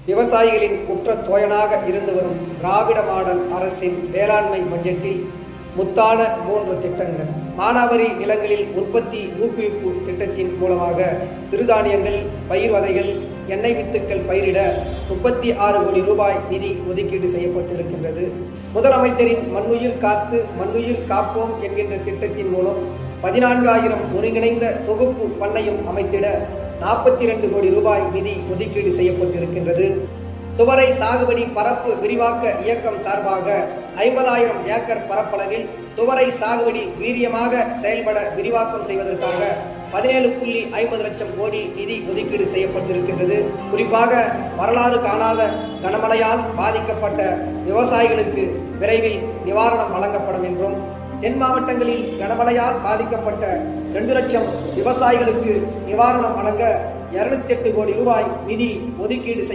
விவசாயிகளின் குற்ற தோயனாக இருந்து வரும் திராவிட மாடல் அரசின் வேளாண்மை பட்ஜெட்டில் முத்தான 3 திட்டங்கள். மானாவாரி நிலங்களில் உற்பத்தி ஊக்குவிப்பு திட்டத்தின் மூலமாக சிறுதானியங்கள், பயிர் வகைகள், எண்ணெய் வித்துக்கள் பயிரிட 36 கோடி ரூபாய் நிதி ஒதுக்கீடு செய்யப்பட்டிருக்கின்றது. முதலமைச்சரின் மண்ணுயிர் காத்து மண்ணுயிர் காப்போம் என்கின்ற திட்டத்தின் மூலம் 14,000 ஒருங்கிணைந்த தொகுப்பு பண்ணையம் அமைத்திட 42 கோடி ரூபாய் நிதி ஒதுக்கீடு செய்யப்பட்டிருக்கின்றது. துவரை சாகுபடி பரப்பு விரிவாக்க இயக்கம் சார்பாக 50,000 ஏக்கர் பரப்பளவில் துவரை சாகுபடி வீரியமாக செயல்பட விரிவாக்கம் செய்வதற்காக 17.50 லட்சம் கோடி நிதி ஒதுக்கீடு செய்யப்பட்டிருக்கின்றது. குறிப்பாக வரலாறு காணாத கனமழையால் பாதிக்கப்பட்ட விவசாயிகளுக்கு விரைவில் நிவாரணம் வழங்கப்படும் என்றும், தென் மாவட்டங்களில் கனமழையால் பாதிக்கப்பட்ட 2 லட்சம் விவசாயிகளுக்கு நிவாரணம் வழங்க 208 கோடி ரூபாய் நிதி ஒதுக்கீடு செய்ய